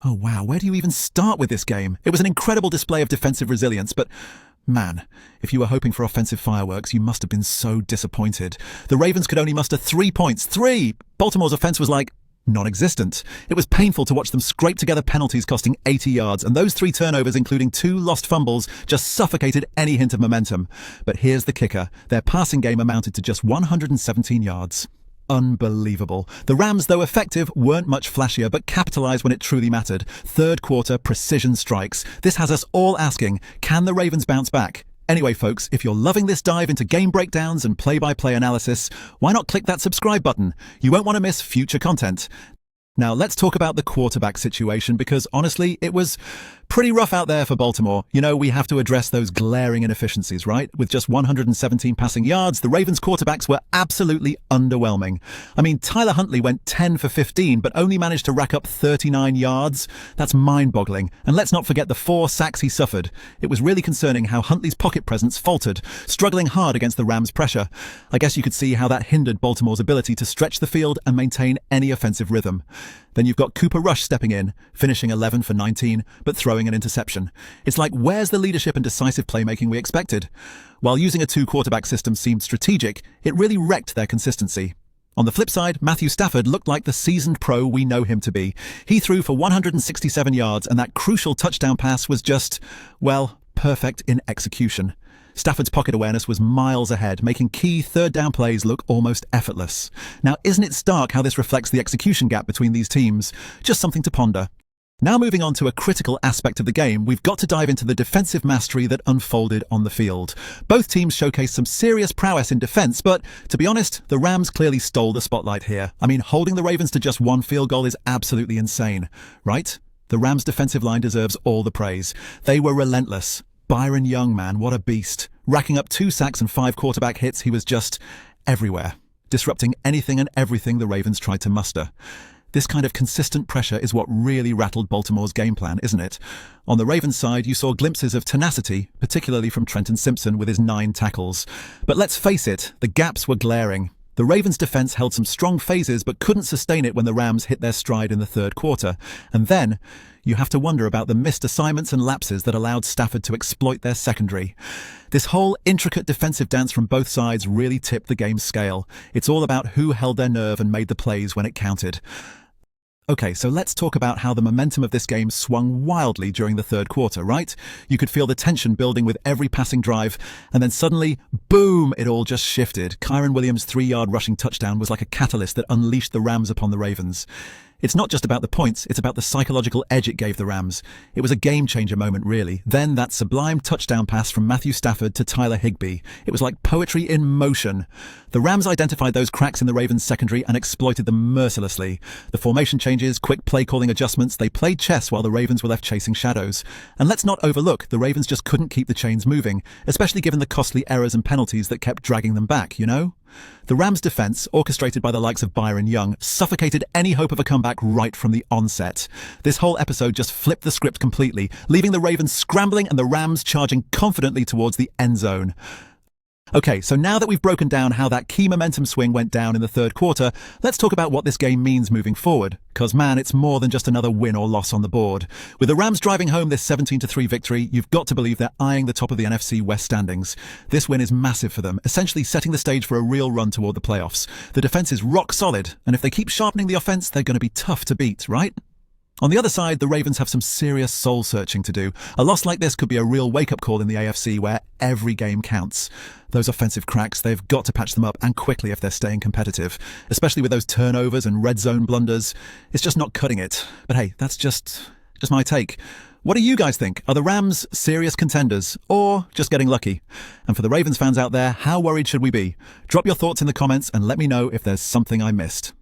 Oh wow, where do you even start with this game? It was an incredible display of defensive resilience, but man, if you were hoping for offensive fireworks, you must have been so disappointed. The Ravens could only muster 3 points. 3! Baltimore's offense was like non-existent. It was painful to watch them scrape together penalties costing 80 yards, and those 3 turnovers, including 2 lost fumbles, just suffocated any hint of momentum. But here's the kicker. Their passing game amounted to just 117 yards. Unbelievable. The Rams, though effective, weren't much flashier, but capitalized when it truly mattered. Third quarter precision strikes. This has us all asking, can the Ravens bounce back? Anyway, folks, if you're loving this dive into game breakdowns and play-by-play analysis, why not click that subscribe button? You won't want to miss future content. Now, let's talk about the quarterback situation, because honestly, it was pretty rough out there for Baltimore. You know, we have to address those glaring inefficiencies, right? With just 117 passing yards, the Ravens quarterbacks were absolutely underwhelming. I mean, Tyler Huntley went 10 for 15, but only managed to rack up 39 yards. That's mind-boggling. And let's not forget the 4 sacks he suffered. It was really concerning how Huntley's pocket presence faltered, struggling hard against the Rams' pressure. I guess you could see how that hindered Baltimore's ability to stretch the field and maintain any offensive rhythm. Then you've got Cooper Rush stepping in, finishing 11 for 19, but throwing an interception. It's like, where's the leadership and decisive playmaking we expected? While using a 2-quarterback system seemed strategic, it really wrecked their consistency. On the flip side, Matthew Stafford looked like the seasoned pro we know him to be. He threw for 167 yards, and that crucial touchdown pass was just, well, perfect in execution. Stafford's pocket awareness was miles ahead, making key third-down plays look almost effortless. Now, isn't it stark how this reflects the execution gap between these teams? Just something to ponder. Now moving on to a critical aspect of the game, we've got to dive into the defensive mastery that unfolded on the field. Both teams showcased some serious prowess in defense, but to be honest, the Rams clearly stole the spotlight here. I mean, holding the Ravens to just 1 field goal is absolutely insane, right? The Rams' defensive line deserves all the praise. They were relentless. Byron Young, man, what a beast. Racking up 2 sacks and 5 quarterback hits, he was just everywhere, disrupting anything and everything the Ravens tried to muster. This kind of consistent pressure is what really rattled Baltimore's game plan, isn't it? On the Ravens side, you saw glimpses of tenacity, particularly from Trenton Simpson with his 9 tackles. But let's face it, the gaps were glaring. The Ravens' defense held some strong phases but couldn't sustain it when the Rams hit their stride in the third quarter. And then you have to wonder about the missed assignments and lapses that allowed Stafford to exploit their secondary. This whole intricate defensive dance from both sides really tipped the game's scale. It's all about who held their nerve and made the plays when it counted. Okay, so let's talk about how the momentum of this game swung wildly during the third quarter, right? You could feel the tension building with every passing drive, and then suddenly, boom, it all just shifted. Kyren Williams' 3-yard rushing touchdown was like a catalyst that unleashed the Rams upon the Ravens. It's not just about the points, it's about the psychological edge it gave the Rams. It was a game-changer moment, really. Then that sublime touchdown pass from Matthew Stafford to Tyler Higbee. It was like poetry in motion. The Rams identified those cracks in the Ravens' secondary and exploited them mercilessly. The formation changes, quick play-calling adjustments, they played chess while the Ravens were left chasing shadows. And let's not overlook, the Ravens just couldn't keep the chains moving, especially given the costly errors and penalties that kept dragging them back, you know? The Rams' defense, orchestrated by the likes of Byron Young, suffocated any hope of a comeback right from the onset. This whole episode just flipped the script completely, leaving the Ravens scrambling and the Rams charging confidently towards the end zone. Okay, so now that we've broken down how that key momentum swing went down in the third quarter, let's talk about what this game means moving forward. Because man, it's more than just another win or loss on the board. With the Rams driving home this 17-3 victory, you've got to believe they're eyeing the top of the NFC West standings. This win is massive for them, essentially setting the stage for a real run toward the playoffs. The defense is rock solid, and if they keep sharpening the offense, they're going to be tough to beat, right? On the other side, the Ravens have some serious soul-searching to do. A loss like this could be a real wake-up call in the AFC where every game counts. Those offensive cracks, they've got to patch them up, and quickly if they're staying competitive. Especially with those turnovers and red zone blunders. It's just not cutting it. But hey, that's just my take. What do you guys think? Are the Rams serious contenders, or just getting lucky? And for the Ravens fans out there, how worried should we be? Drop your thoughts in the comments and let me know if there's something I missed.